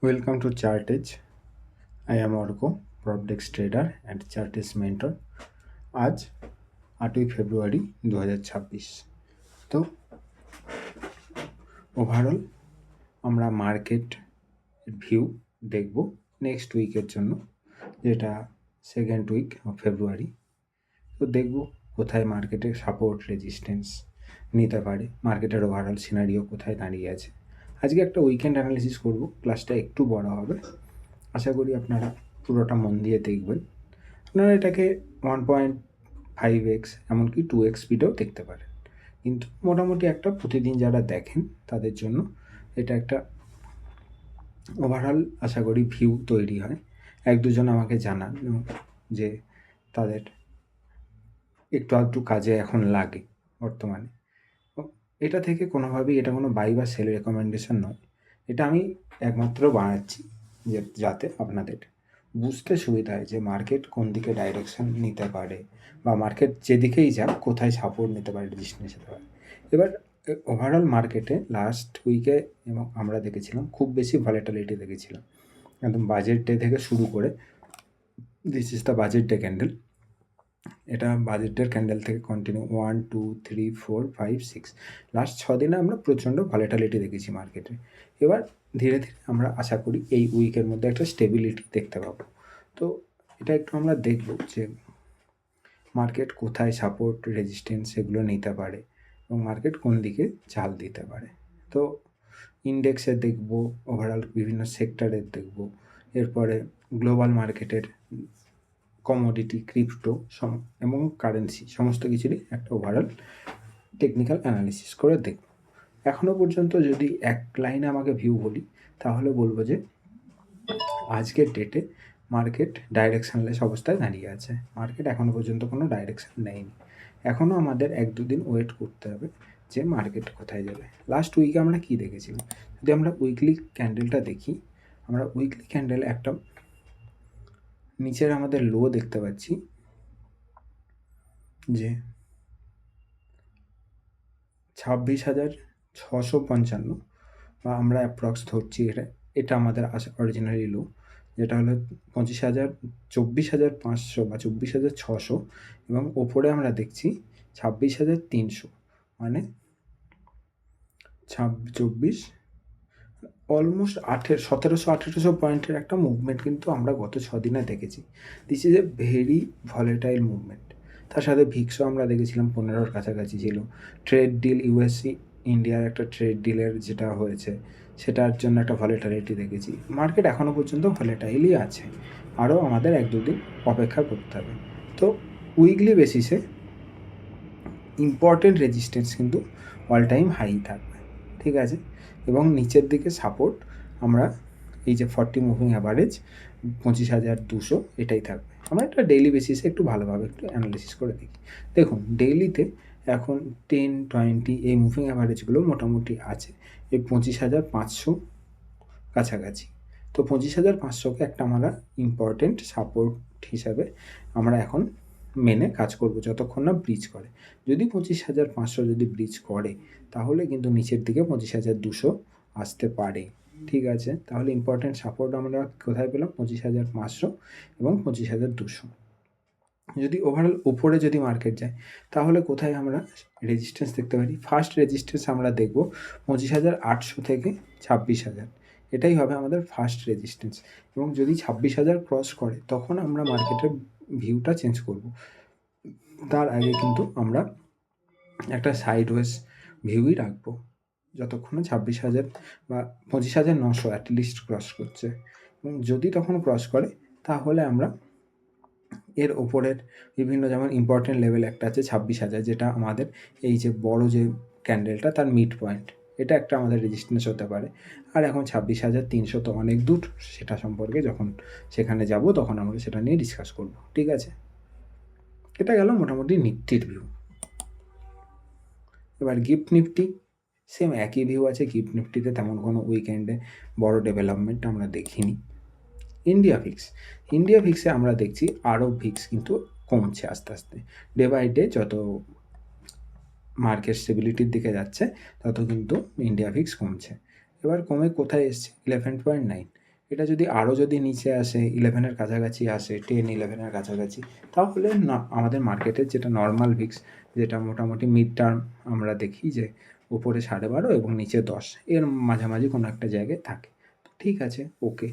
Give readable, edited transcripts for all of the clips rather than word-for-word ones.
Welcome to Chartage. I am Orko, Propdex trader and Chartage mentor. আজ 8ই ফেব্রুয়ারি 2026। তো overall আমরা market view দেখব next উইকের জন্য, যেটা সেকেন্ড উইক অফ ফেব্রুয়ারি। তো দেখব কোথায় মার্কেটের সাপোর্ট রেজিস্ট্যান্স নিতে পারে, মার্কেটের ওভারঅল সিনারিও কোথায় দাঁড়িয়ে আছে। আজকে একটা উইকেন্ড অ্যানালিসিস করব, ক্লাসটা একটু বড় হবে। আশা করি আপনারা পুরোটা মন দিয়ে দেখবেন। আপনারা এটাকে 1.5x এমনকি 2x স্পিডেও দেখতে পারেন, কিন্তু মোটামুটি একটা প্রতিদিন যারা দেখেন তাদের জন্য এটা একটা ওভারঅল আশা করি ভিউ তৈরি হয়। এক দুজন আমাকে জানান যে তাদের একটু আধটু কাজে এখন লাগে বর্তমানে। এটা থেকে কোনোভাবেই এটা কোনো বাই বা সেল রেকমেন্ডেশন নয়, এটা আমি একমাত্র বানাচ্ছি যাতে আপনাদের বুঝতে সুবিধা হয় যে মার্কেট কোন দিকে ডাইরেকশন নিতে পারে, বা মার্কেট যেদিকেই যাক কোথায় সাপোর্ট নিতে পারে, রেজিস্ট্যান্স নিতে পারে। এবার ওভারঅল মার্কেটে লাস্ট উইকে এবং আমরা দেখেছিলাম খুব বেশি ভলিটিলিটি দেখেছিলাম, একদম বাজেট ডে থেকে শুরু করে। This is the budget day candle. এটা বাজেটের ক্যান্ডেল থেকে কন্টিনিউ 1 2 3 4 5 6 লাস্ট 6 দিনে আমরা প্রচণ্ড ভলিটিলিটি দেখেছি মার্কেটে। এবার ধীরে ধীরে আমরা আশা করি এই উইকের মধ্যে একটা স্টেবিলিটি দেখতে পাবো। তো এটা একটু আমরা দেখব যে মার্কেট কোথায় সাপোর্ট রেজিস্ট্যান্স সেগুলো নিতে পারে এবং মার্কেট কোন দিকে চাল দিতে পারে। তো ইন্ডেক্সের দেখব, ওভারঅল বিভিন্ন সেক্টরের দেখব, এরপরে গ্লোবাল মার্কেটের কমোডিটি, ক্রিপ্টো এবং কারেন্সি সমস্ত কিছুরই একটা ওভারঅল টেকনিক্যাল অ্যানালিসিস করে দেখব। এখনও পর্যন্ত যদি এক লাইনে আমাকে ভিউ বলি তাহলে বলবো যে আজকের ডেটে মার্কেট ডাইরেকশনলেস অবস্থায় দাঁড়িয়ে আছে। মার্কেট এখনও পর্যন্ত কোনো ডাইরেকশন নেয়নি। এখনও আমাদের 1-2 দিন ওয়েট করতে হবে যে মার্কেট কোথায় যাবে। লাস্ট উইকে আমরা কি দেখেছিলাম, যদি আমরা উইকলি ক্যান্ডেলটা দেখি, আমরা উইকলি ক্যান্ডেল একটা নিচের আমাদের লো দেখতে পাচ্ছি যে 26,655, বা আমরা অ্যাপ্রক্স ধরছি এটা আমাদের অরিজিনালি লো, যেটা হলো 24,500 বা 24,600, এবং ওপরে আমরা দেখছি 26,300, মানে 24 অলমোস্ট 1700-1800 পয়েন্টের একটা মুভমেন্ট কিন্তু আমরা গত 6 দিনে দেখেছি। This is a very volatile movement. তার সাথে ভিক্সও আমরা দেখেছিলাম 15-র কাছাকাছি ছিল। ট্রেড ডিল ইউএসসি ইন্ডিয়ার একটা ট্রেড ডিলের যেটা হয়েছে সেটার জন্য একটা ভলেটাইলিটি দেখেছি। মার্কেট এখনও পর্যন্ত ভলেটাইলই আছে, আরও আমাদের 1-2 দিন অপেক্ষা করতে হবে। তো উইকলি বেসিসে ইম্পর্টেন্ট রেজিস্ট্যান্স কিন্তু অল টাইম হাই থাকবে, ঠিক আছে, এবং নিচের দিকে সাপোর্ট আমরা এই যে 40 মুভিং অ্যাভারেজ 25,200 এটাই থাকবে। আমরা একটা ডেইলি বেসিসে একটু ভালোভাবে একটু অ্যানালিসিস করে দেখি। দেখুন ডেইলিতে এখন 10 20 এই মুভিং অ্যাভারেজগুলো মোটামুটি আছে এই 25,500 কাছাকাছি। তো 25,500কে একটা আমরা ইম্পর্টেন্ট সাপোর্ট হিসাবে আমরা এখন মেনে কাজ করব যতক্ষণ না ব্রিজ করে। যদি 25,500 যদি ব্রিজ করে তাহলে কিন্তু নিচের দিকে 25,200 আসতে পারে, ঠিক আছে। তাহলে ইম্পর্টেন্ট সাপোর্ট আমরা কোথায় পেলাম, 25,500 এবং 25,200। যদি ওভারঅল উপরে যদি মার্কেট যায় তাহলে কোথায় আমরা রেজিস্ট্যান্স দেখতে পারি, ফার্স্ট রেজিস্ট্যান্স আমরা দেখব 25,800 থেকে 26,000, এটাই হবে আমাদের ফার্স্ট রেজিস্ট্যান্স। এবং যদি 26,000 ক্রস করে তখন আমরা মার্কেটের ভিউটা চেঞ্জ করব। তার আগে কিন্তু আমরা একটা সাইডওয়েজ ভিউই রাখবো যতক্ষণে 26,000 বা 25,900 অ্যাটলিস্ট ক্রস করছে। এবং যদি তখন ক্রস করে তাহলে আমরা এর ওপরের বিভিন্ন, যেমন ইম্পর্টেন্ট লেভেল একটা আছে 26,000, যেটা আমাদের এই যে বড় যে ক্যান্ডেলটা তার মিড পয়েন্ট, এটা একটা আমাদের রেজিস্ট্যান্স হতে পারে। আর এখন 26,300 তো অনেক দূর, সেটা সম্পর্কে যখন সেখানে যাব তখন আমরা সেটা নিয়ে ডিসকাস করব, ঠিক আছে। এটা গেল মোটামুটি নিফটির ভিউ। এবার গিফট নিফটি সেম একই ভিউ আছে। গিফট নিফটিতে তেমন কোনো উইকেন্ডে বড় ডেভেলপমেন্ট আমরা দেখিনি। ইন্ডিয়া ভিক্সে আমরা দেখছি আরও ভিক্স কিন্তু কমছে আস্তে আস্তে, ডে বাই ডে যত মার্কেট স্টেবিলিটির দিকে যাচ্ছে তত কিন্তু ইন্ডিয়া ভিক্স কমছে। এবার কমে কোথায় এসছে, 11.9। এটা যদি আরও যদি নিচে আসে 11-এর কাছাকাছি আসে, 10-11-এর কাছাকাছি, তাহলে না আমাদের মার্কেটের যেটা নর্মাল ভিক্স, যেটা মোটামুটি মিড টার্ম আমরা দেখি যে উপরে 12.5 এবং নিচে 10, এর মাঝামাঝি কোনো একটা জায়গায় থাকে। তো ঠিক আছে, ওকে,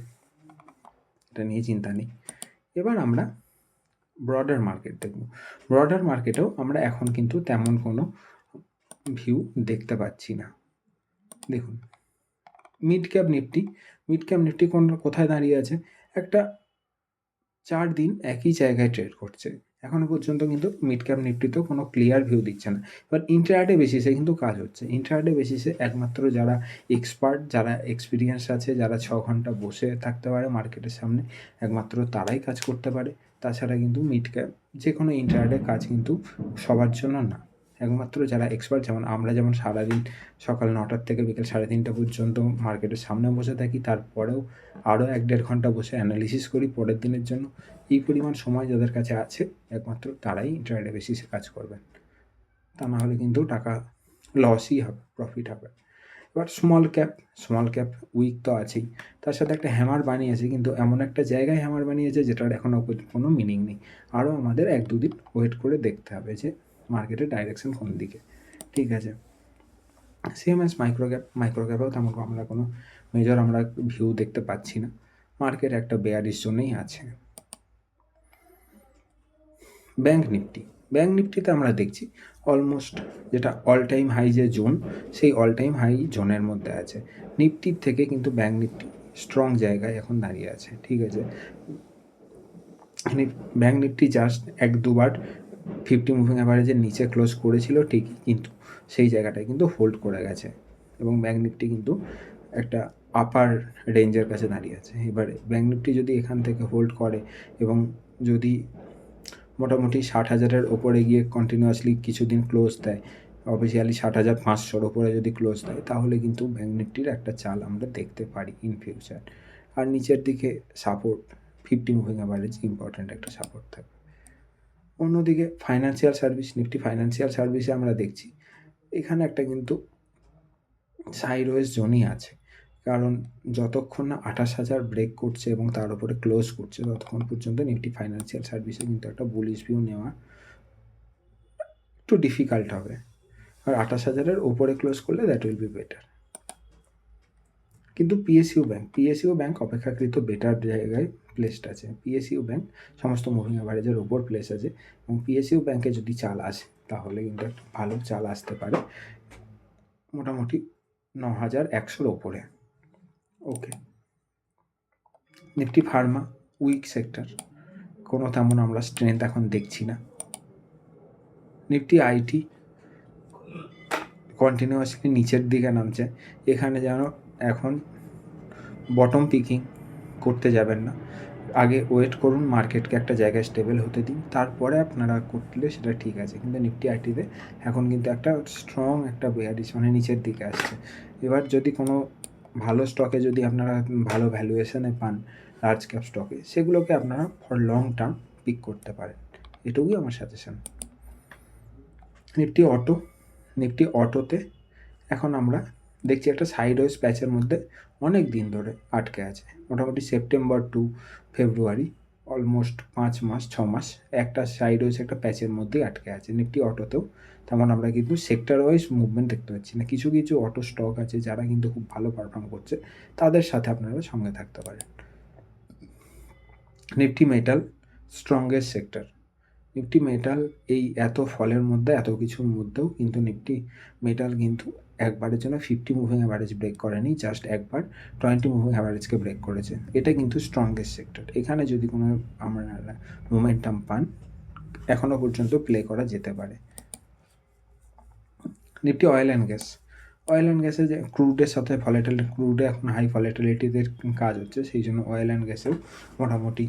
এটা নিয়ে চিন্তা নেই। এবার আমরা ব্রডার মার্কেট দেখব। ব্রডার মার্কেটেও আমরা এখন কিন্তু তেমন কোনো ভিউ দেখতে পাচ্ছি না। দেখুন মিড ক্যাপ নিফটি কোথায় দাঁড়িয়ে আছে? একটা 4 দিন একই জায়গায় ট্রেড করছে। এখনো পর্যন্ত কিন্তু মিড ক্যাপ নিফটিতেও কোনো ক্লিয়ার ভিউ দিচ্ছে না। এবার ইন্ট্রাডে বেসিসে কিন্তু কাজ হচ্ছে। ইন্ট্রাডে বেসিসে একমাত্র যারা এক্সপার্ট, যারা এক্সপিরিয়েন্স আছে, যারা 6 ঘন্টা বসে থাকতে পারে মার্কেটের সামনে, একমাত্র তারাই কাজ করতে পারে। তাছাড়া কিন্তু মিড ক্যাপ যে কোনো ইন্ট্রাডে কাজ কিন্তু সবার জন্য না। একমাত্র যারা এক্সপার্ট, যেমন আমরা যেমন সারাদিন সকাল 9টার থেকে বিকেল 3:30 পর্যন্ত মার্কেটের সামনে বসে থাকি, তারপরেও আরও 1-1.5 ঘন্টা বসে অ্যানালিসিস করি পরের দিনের জন্য। এই পরিমাণ সময় যাদের কাছে আছে, একমাত্র তারাই ইন্ট্রাডে বেসিসে কাজ করবেন। তা না হলে কিন্তু টাকা লসই হবে, প্রফিট হবে। এবার স্মল ক্যাপ উইক তো আছেই, তার সাথে একটা হ্যামার বানিয়েছে, কিন্তু এমন একটা জায়গায় হ্যামার বানিয়েছে যেটার এখনও কোনো মিনিং নেই। আরও আমাদের 1-2 দিন ওয়েট করে দেখতে হবে যে মার্কেটের ডাইরেকশন কোন দিকে। ঠিক আছে, সেম অ্যাজ মাইক্রোক্যাপেও তেমন আমরা কোনো মেজর আমরা ভিউ দেখতে পাচ্ছি না। মার্কেট একটা বেয়ারিশ জোনেই আছে। ব্যাঙ্ক নিফটিতে আমরা দেখছি অলমোস্ট যেটা অল টাইম হাই যে জোন, সেই অল টাইম হাই জোনের মধ্যে আছে। নিফটির থেকে কিন্তু ব্যাঙ্ক নিফটি স্ট্রং জায়গায় এখন দাঁড়িয়ে আছে। ঠিক আছে, ব্যাঙ্ক নিফটি জাস্ট 1-2 বার 50 মুভিং অ্যাভারেজের নিচে ক্লোজ করেছিল ঠিকই, কিন্তু সেই জায়গাটায় কিন্তু হোল্ড করে গেছে এবং ব্যাঙ্ক নিফটি কিন্তু একটা আপার রেঞ্জের কাছে দাঁড়িয়ে আছে। এবারে ব্যাঙ্ক নিফটি যদি এখান থেকে হোল্ড করে এবং যদি মোটামুটি 60,000-এর ওপরে গিয়ে কন্টিনিউয়াসলি কিছুদিন ক্লোজ দেয়, অফিসিয়ালি 60,500-র ওপরে যদি ক্লোজ দেয়, তাহলে কিন্তু ব্যাঙ্ক নিফটির একটা চাল আমরা দেখতে পারি ইন ফিউচার। আর নিচের দিকে সাপোর্ট 50 মুভিং অ্যাভারেজ ইম্পর্ট্যান্ট একটা সাপোর্ট থাকবে। অন্যদিকে নিফটি ফাইন্যান্সিয়াল সার্ভিসে আমরা দেখছি এখানে একটা কিন্তু সাইডওয়েজ জোনই আছে, কারণ যতক্ষণ না 28,000 ব্রেক করছে এবং তার উপরে ক্লোজ করছে, ততক্ষণ পর্যন্ত নিফটি ফাইন্যান্সিয়াল সার্ভিসে কিন্তু একটা বুলিশ ভিউ নেওয়া একটু ডিফিকাল্ট হবে। আর 28,000-এর ওপরে ক্লোজ করলে দ্যাট উইল বি বেটার। কিন্তু পিএসইউ ব্যাঙ্ক অপেক্ষাকৃত বেটার জায়গায় প্লেসড আছে। পিএসইউ ব্যাঙ্ক সমস্ত মুভিং অ্যাভারেজের ওপর প্লেস আছে এবং পিএসইউ ব্যাঙ্কে যদি চাল আসে, তাহলে কিন্তু একটা ভালো চাল আসতে পারে মোটামুটি 9,100-র ওপরে। ওকে, নিফটি ফার্মা উইক সেক্টর, কোনো তেমন আমরা স্ট্রেংথ এখন দেখছি না। নিফটি আইটি কন্টিনিউয়াসলি নিচের দিকে নামছে, এখানে যেন এখন বটম পিকিং করতে যাবেন না, আগে ওয়েট করুন, মার্কেটকে একটা জায়গায় স্টেবল হতে দিন, তারপরে আপনারা করলে সেটা ঠিক আছে। কিন্তু নিফটি আইটিতে এখন কিন্তু একটা স্ট্রং একটা বেয়ারিশ মানে নিচের দিকে আসছে। এবার যদি কোনো ভালো স্টকে যদি আপনারা ভালো ভ্যালুয়েশনে পান লার্জ ক্যাপ স্টকে, সেগুলোকে আপনারা ফর লং টার্ম পিক করতে পারেন, এটুকুই আমার সাজেশন। নিফটি অটোতে এখন আমরা দেখছি একটা সাইডওয়েজ প্যাচের মধ্যে অনেক দিন ধরে আটকে আছে, মোটামুটি সেপ্টেম্বর টু ফেব্রুয়ারি, অলমোস্ট 5 মাস একটা সাইডওয়েজ একটা প্যাচের মধ্যেই আটকে আছে। নিফটি অটোতেও তেমন আমরা কিন্তু সেক্টর ওয়াইজ মুভমেন্ট দেখতে পাচ্ছি না। কিছু কিছু অটো স্টক আছে যারা কিন্তু খুব ভালো পারফর্ম করছে, তাদের সাথে আপনারা সঙ্গে থাকতে পারেন। Nifty metal strongest sector. Nifty metal এই এত ফলের মধ্যে, এত কিছুর মধ্যেও কিন্তু নিফটি মেটাল কিন্তু একবারের জন্য 50 মুভিং অ্যাভারেজ ব্রেক করেনি, জাস্ট একবার 20 মুভিং অ্যাভারেজকে ব্রেক করেছে। এটা কিন্তু স্ট্রংগেস্ট সেক্টর। এখানে যদি কোনো আপনারা মোমেন্টাম পান, এখনও পর্যন্ত প্লে করা যেতে পারে। নিফটি অয়েল অ্যান্ড গ্যাসে যে ক্রুডের সাথে ক্রুডে এখন হাই ভলেটিলিটিতে কাজ হচ্ছে, সেই জন্য অয়েল অ্যান্ড গ্যাসেও মোটামুটি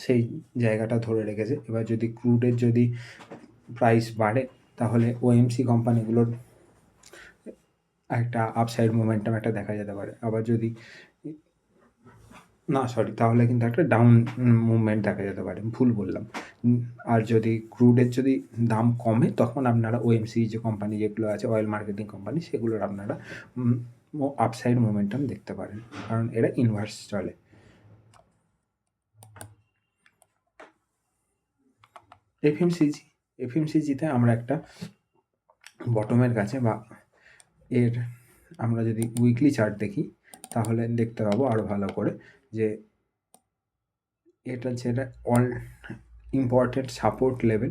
সেই জায়গাটা ধরে রেখেছে। এবার যদি ক্রুডের যদি প্রাইস বাড়ে, তাহলে ওএমসি কোম্পানিগুলোর একটা আপসাইড মোমেন্টাম একটা দেখা যেতে পারে। আবার যদি তাহলে কিন্তু একটা ডাউন মুভমেন্ট দেখা যেতে পারে, ভুল বললাম। আর যদি ক্রুডের যদি দাম কমে, তখন আপনারা ওএমসি যে কোম্পানি যেগুলো আছে, অয়েল মার্কেটিং কোম্পানি, সেগুলোর আপনারা আপসাইড মোমেন্টাম দেখতে পারেন, কারণ এরা ইনভার্স চলে। এফএমসিজিতে আমরা একটা বটমের কাছে বা এর আমরা যদি উইকলি চার্ট দেখি তাহলে দেখতে পাবো আরও ভালো করে যে এটা যেটা অল ইম্পর্টেন্ট সাপোর্ট লেভেল,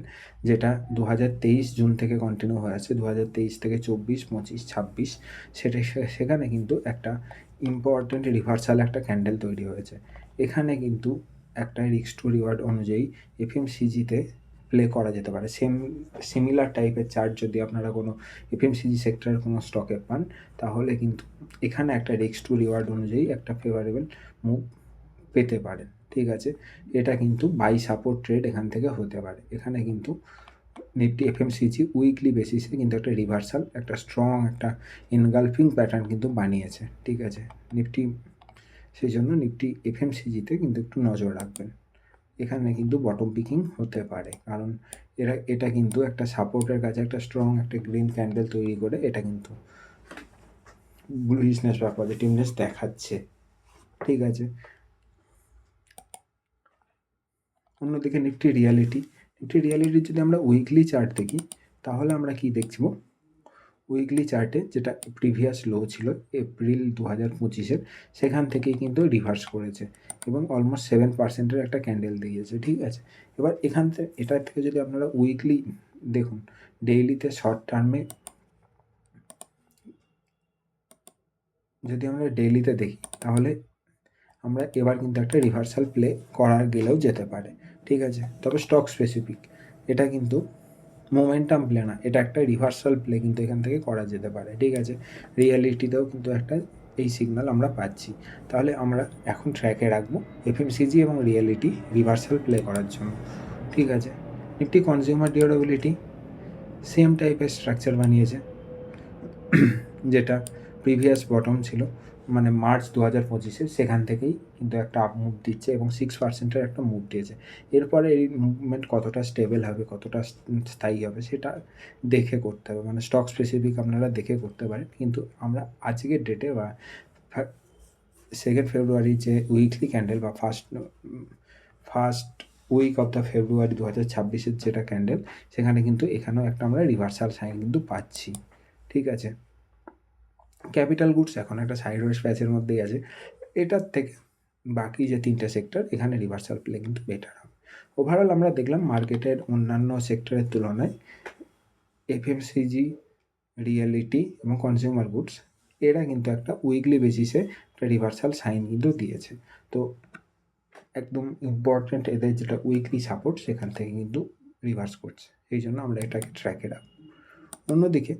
যেটা 2023 জুন থেকে কন্টিনিউ হয়ে আছে, 2023 থেকে 24, 25, 26 সেখানে কিন্তু একটা ইম্পর্টেন্ট রিভার্সাল একটা ক্যান্ডেল তৈরি হয়েছে। এখানে কিন্তু একটা রিস্ক টু রিওয়ার্ড অনুযায়ী এফএমসিজিতে প্লে করা যেতে পারে। সিমিলার টাইপের চার্ট যদি আপনারা কোনো এফএমসিজি সেক্টরের কোনো স্টকে পান, তাহলে কিন্তু এখানে একটা রিস্ক টু রিওয়ার্ড অনুযায়ী একটা ফেভারেবল মুভ পেতে পারেন। ঠিক আছে, এটা কিন্তু বাই সাপোর্ট ট্রেড এখান থেকে হতে পারে। এখানে কিন্তু নিফটি এফএমসিজি উইকলি বেসিসে কিন্তু একটা রিভার্সাল, একটা স্ট্রং একটা এনগালফিং প্যাটার্ন কিন্তু বানিয়েছে। ঠিক আছে, নিফটি, সেই জন্য নিফটি এফএমসিজিতে কিন্তু একটু নজর রাখবেন। এখানে কিন্তু বটম পিকিং হতে পারে, কারণ এটা কিন্তু একটা সাপোর্টের কাছে একটা স্ট্রং একটা গ্রিন ক্যান্ডেল তৈরি করে এটা কিন্তু বুলিশনেস বা পজিটিভনেস দেখাচ্ছে। ঠিক আছে, অন্যদিকে নিফটি রিয়ালিটির যদি আমরা উইকলি চার্ট দেখি তাহলে আমরা কি দেখব, উইকলি চার্টে যেটা প্রিভিয়াস লো ছিল এপ্রিল 2025-এর, সেখান থেকেই কিন্তু রিভার্স করেছে এবং অলমোস্ট 7%-এর একটা ক্যান্ডেল দিয়েছে। ঠিক আছে, এবার এখান থেকে এটার থেকে যদি আপনারা উইকলি দেখুন, ডেইলিতে শর্ট টার্মে যদি আমরা ডেইলিতে দেখি তাহলে আমরা এবার কিন্তু একটা রিভার্সাল প্লে করার গেলেও যেতে পারে। ঠিক আছে, তবে স্টক স্পেসিফিক, এটা কিন্তু মোমেন্টাম প্লে না, এটা একটা রিভার্সাল প্লে কিন্তু এখান থেকে করা যেতে পারে। ঠিক আছে, রিয়ালিটিতেও কিন্তু একটা এই সিগন্যাল আমরা পাচ্ছি। তাহলে আমরা এখন ট্র্যাকে রাখবো এফএমসিজি এবং রিয়ালিটি রিভার্সাল প্লে করার জন্য। ঠিক আছে, নিফটি কনজিউমার ডিউরেবিলিটি সেম টাইপের স্ট্রাকচার বানিয়েছে, যেটা প্রিভিয়াস বটম ছিল মানে মার্চ 2025-এ, সেখান থেকেই কিন্তু একটা আপ মুভ দিচ্ছে এবং 6%-এর একটা মুভ দিয়েছে। এরপরে এই মুভমেন্ট কতটা স্টেবল হবে, কতটা স্থায়ী হবে, সেটা দেখে করতে হবে, মানে স্টক স্পেসিফিক আপনারা দেখে করতে পারেন। কিন্তু আমরা আজকের ডেটে বা 2 ফেব্রুয়ারি যে উইকলি ক্যান্ডেল বা ফার্স্ট উইক অফ দ্য ফেব্রুয়ারি 2026-এর যেটা ক্যান্ডেল, সেখানে কিন্তু এখানেও একটা আমরা রিভার্সাল সাইন কিন্তু পাচ্ছি। ঠিক আছে, ক্যাপিটাল গুডস এখন একটা সাইডওয়েজ প্যাচের মধ্যেই আছে। এটার থেকে বাকি যে 3টে সেক্টর, এখানে রিভার্সাল প্লে কিন্তু বেটার হবে। ওভারঅল আমরা দেখলাম মার্কেটের অন্যান্য সেক্টরের তুলনায় এফএমসিজি, রিয়েলিটি এবং কনজিউমার গুডস এরা কিন্তু একটা উইকলি বেসিসে একটা রিভার্সাল সাইন কিন্তু দিয়েছে। তো একদম ইম্পর্ট্যান্ট এদের যেটা উইকলি সাপোর্ট, সেখান থেকে কিন্তু রিভার্স করছে, এই জন্য আমরা এটাকে ট্র্যাকে রাখবো। অন্যদিকে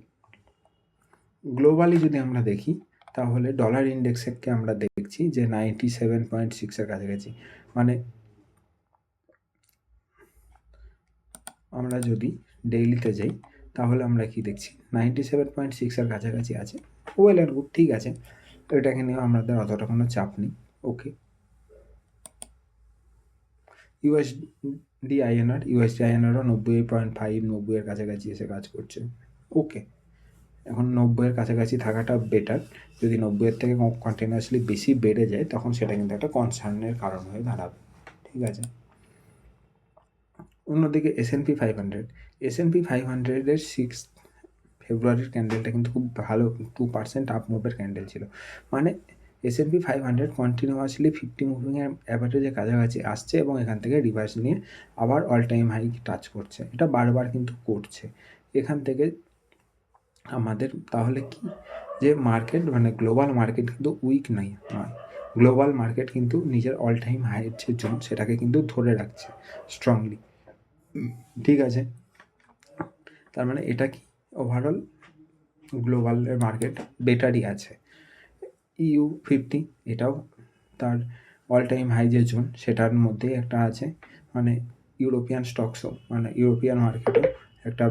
গ্লোবালি যদি আমরা দেখি তাহলে ডলার ইন্ডেক্সকে আমরা দেখছি যে 97.6-এর কাছাকাছি, মানে আমরা যদি ডেইলিতে যাই তাহলে আমরা কি দেখছি 97.6-এর কাছাকাছি আছে। ওয়েল অ্যান্ড গুড, ঠিক আছে, এটাকে নিয়ে আমাদের অতটা কোনো চাপ নেই। ওকে, ইউএসডি আইএনআরও 90.5, 90-এর কাছাকাছি এসে কাজ করছে। ওকে, এখন 90-এর কাছাকাছি থাকাটা বেটার। যদি 90-এর থেকে কন্টিনিউয়াসলি বেশি বেড়ে যায় তখন সেটা কিন্তু একটা কনসার্নের কারণ হয়ে দাঁড়াবে। ঠিক আছে, অন্যদিকে S&P 500-এর 6 ফেব্রুয়ারির ক্যান্ডেলটা কিন্তু খুব ভালো 2% আপ মুভের ক্যান্ডেল ছিল। মানে S&P 500 কন্টিনিউয়াসলি 50 মুভিংয়ের অ্যাভারেজের কাছাকাছি আসছে এবং এখান থেকে রিভার্স নিয়ে আবার অল টাইম হাই টাচ করছে, এটা বারবার কিন্তু করছে। এখান থেকে আমাদের তাহলে কি, যে মার্কেট মানে গ্লোবাল মার্কেট কিন্তু উইক নয়, গ্লোবাল মার্কেট কিন্তু নিজের অল টাইম হাইয়ের যে জোন সেটাকে কিন্তু ধরে রাখছে স্ট্রংলি। ঠিক আছে, তার মানে এটা কি ওভারঅল গ্লোবালের মার্কেট বেটারই আছে। EU50 এটাও তার অল টাইম হাই যে জোন সেটার মধ্যেই একটা আছে, মানে ইউরোপিয়ান স্টকসও মানে ইউরোপিয়ান মার্কেটও একটা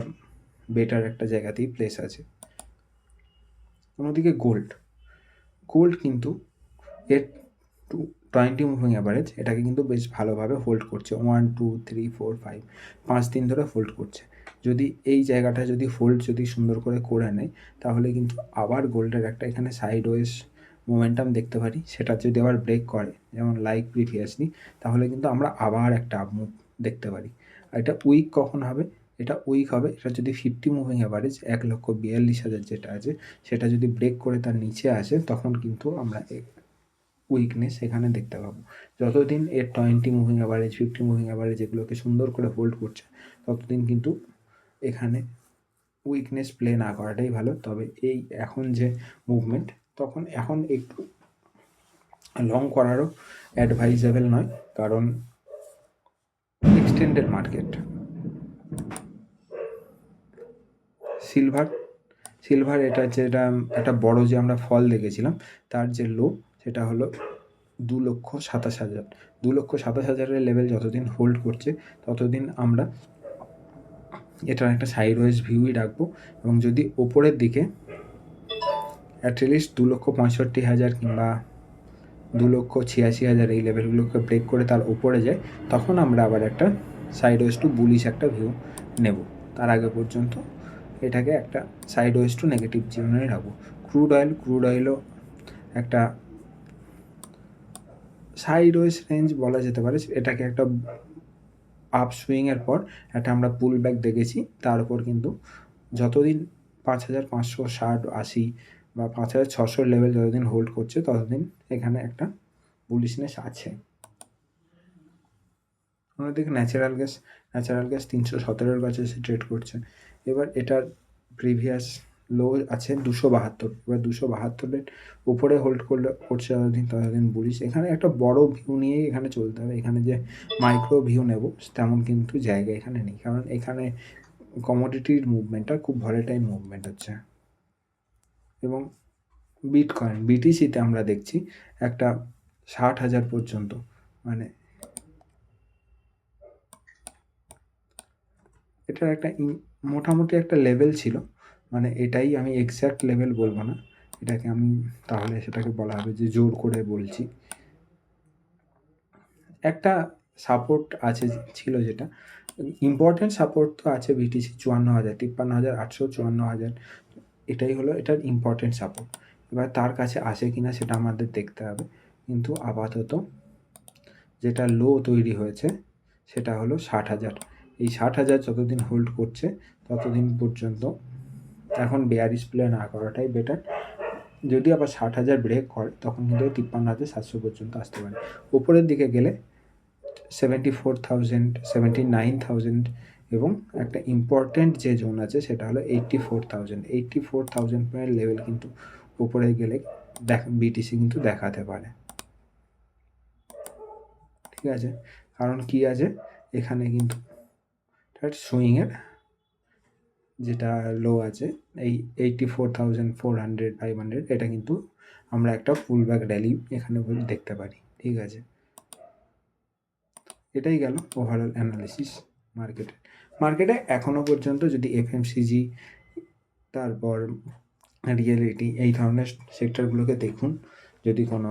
বেটার একটা জায়গাতেই প্লেস আছে। অন্যদিকে গোল্ড কিন্তু এর 20 মুভিং অ্যাভারেজ এটাকে কিন্তু বেশ ভালোভাবে হোল্ড করছে, 1 2 3 4 5 5 দিন ধরে হোল্ড করছে। যদি এই জায়গাটা যদি হোল্ড যদি সুন্দর করে নেয়, তাহলে কিন্তু আবার গোল্ডের একটা এখানে সাইডওয়েজ মোমেন্টাম দেখতে পারি। সেটা যদি আবার ব্রেক করে, যেমন লাইক প্রিভিয়াসলি, তাহলে কিন্তু আমরা আবার একটা আপ মুভ দেখতে পারি। আর এটা উইক কখন হবে? এটা উইক হবে এটা যদি 50 মুভিং অ্যাভারেজ 1,42,000 যেটা আছে সেটা যদি ব্রেক করে তার নিচে আসে, তখন কিন্তু আমরা উইকনেস এখানে দেখতে পাবো। যতদিন এর 20 মুভিং অ্যাভারেজ, 50 মুভিং অ্যাভারেজ এগুলোকে সুন্দর করে হোল্ড করছে, ততদিন কিন্তু এখানে উইকনেস প্লে না করাটাই ভালো। তবে এই এখন যে মুভমেন্ট, তখন এখন একটু লং করারও অ্যাডভাইজেবল নয়, কারণ এক্সটেন্ডেড মার্কেট। সিলভার এটা যেটা একটা বড় যে আমরা ফল দেখেছিলাম, তার যে লো সেটা হলো 2,27,000। 2,27,000-এর লেভেল যতদিন হোল্ড করছে, ততদিন আমরা এটার একটা সাইডওয়েজ ভিউই রাখবো। এবং যদি ওপরের দিকে অ্যাটলিস্ট 2,65,000 কিংবা 2,86,000 এই লেভেলগুলোকে ব্রেক করে তার উপরে যায়, তখন আমরা আবার একটা সাইডওয়েজ টু বুলিশ একটা ভিউ নেব। তার আগে পর্যন্ত এটাকে একটা সাইডওয়েজ টু নেগেটিভ জোনে রাখবো। ক্রুড অয়েলও একটা সাইডওয়েজ রেঞ্জ বলা যেতে পারে। এটাকে একটা আপ সুইংয়ের পর একটা আমরা পুল ব্যাক দেখেছি। তার উপর কিন্তু যতদিন 5,560, 80 বা 5,600 লেভেল যতদিন হোল্ড করছে, ততদিন এখানে একটা বুলিশনেস আছে। অন্যদিকে ন্যাচারাল গ্যাস 317-এর কাছে এসে ট্রেড করছে। এবার এটার প্রিভিয়াস লো আছে 272। এবার 272-এর উপরে হোল্ড করছে ততদিন বুলিশ। এখানে একটা বড় ভিউ নিয়েই এখানে চলতে হবে। এখানে যে মাইক্রো ভিউ নেব তেমন কিন্তু জায়গা এখানে নেই, কারণ এখানে কমোডিটির মুভমেন্টটা খুব ভলেটাইল মুভমেন্ট হচ্ছে। এবং বিটকয়েন বিটিসিতে আমরা দেখছি একটা 60,000 পর্যন্ত, মানে এটার একটা মোটামুটি একটা লেভেল ছিল। মানে এটাই আমি এক্স্যাক্ট লেভেল বলবো না, এটাকে আমি তাহলে সেটাকে বলা হবে যে জোর করে বলছি। একটা সাপোর্ট আছে ছিল, যেটা ইম্পর্টেন্ট সাপোর্ট তো আছে বিটিসি 54,000, 53,800, 54,000, এটাই হলো এটার ইম্পর্টেন্ট সাপোর্ট। এবার তার কাছে আসে কিনা সেটা আমাদের দেখতে হবে। কিন্তু আপাতত যেটা লো তৈরি হয়েছে সেটা হলো 60,000। এই 60,000 যতদিন হোল্ড করছে ততদিন পর্যন্ত এখন বেয়ারিশ প্লে না করাটাই বেটার। যদি আবার 60,000 ব্রেক করে, তখন কিন্তু 53,700 পর্যন্ত আসতে পারে। উপরের দিকে গেলে 74,000, 79,000 এবং একটা ইম্পর্টেন্ট যে জোন আছে সেটা হলো 84,000। 84,000 পয়েন্ট লেভেল কিন্তু উপরে গেলে বিটিসি কিন্তু দেখাতে পারে। ঠিক আছে, কারণ কি আছে এখানে কিন্তু সুইংয়ের যেটা লো আছে এই 84,400, 500, এটা কিন্তু আমরা একটা ফুল ব্যাক র্যালি এখানে দেখতে পারি। ঠিক আছে, এটাই গেল ওভারঅল অ্যানালিসিস মার্কেটে এখনও পর্যন্ত যদি এফএমসিজি, তারপর রিয়েলিটি, এই ধরনের সেক্টরগুলোকে দেখুন, যদি কোনো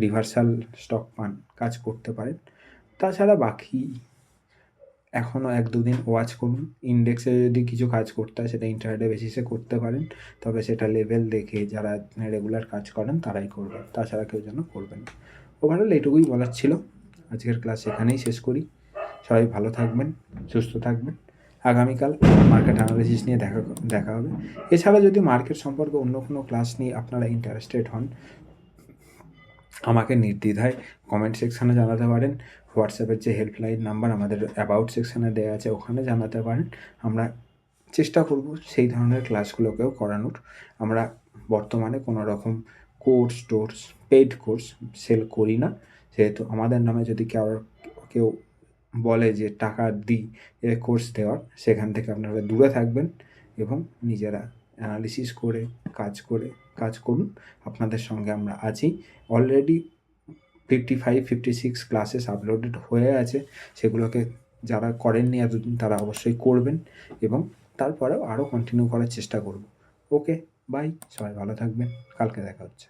রিভার্সাল স্টক পান কাজ করতে পারেন। তাছাড়া বাকি এখনও 1-2 দিন ওয়াচ করুন। ইন্ডেক্সে যদি কিছু কাজ করতে হয় সেটা ইন্টারডে বেসিসে করতে পারেন, তবে সেটা লেভেল দেখে যারা রেগুলার কাজ করেন তারাই করবেন, তাছাড়া কেউ যেন করবেন। ওভারঅল এটুকুই বলার ছিল। আজকের ক্লাস এখানেই শেষ করি। সবাই ভালো থাকবেন, সুস্থ থাকবেন। আগামীকাল মার্কেট অ্যানালিসিস নিয়ে দেখা হবে। এছাড়া যদি মার্কেট সম্পর্কে অন্য কোনো ক্লাস নিয়ে আপনারা ইন্টারেস্টেড হন, আমাকে নির্দ্বিধায় কমেন্ট সেকশানে জানাতে পারেন। হোয়াটসঅ্যাপের যে হেল্পলাইন নাম্বার আমাদের অ্যাবাউট সেকশানে দেওয়া আছে, ওখানে জানাতে পারেন। আমরা চেষ্টা করব সেই ধরনের ক্লাসগুলোকেও করানোর। আমরা বর্তমানে কোনো রকম পেইড কোর্স সেল করি না, সেহেতু আমাদের নামে যদি কেউ বলে যে টাকা দিই এ কোর্স দেওয়ার, সেখান থেকে আপনারা দূরে থাকবেন এবং নিজেরা অ্যানালিসিস করে কাজ করুন। আপনাদের সঙ্গে আমরা আছি। অলরেডি 55-56 ক্লাসেস আপলোডেড হয়ে আছে, সেগুলোকে যারা করেননি এতদিন তারা অবশ্যই করবেন এবং তারপরেও আরও কন্টিনিউ করার চেষ্টা করব। ওকে, বাই, সবাই ভালো থাকবেন, কালকে দেখা হচ্ছে।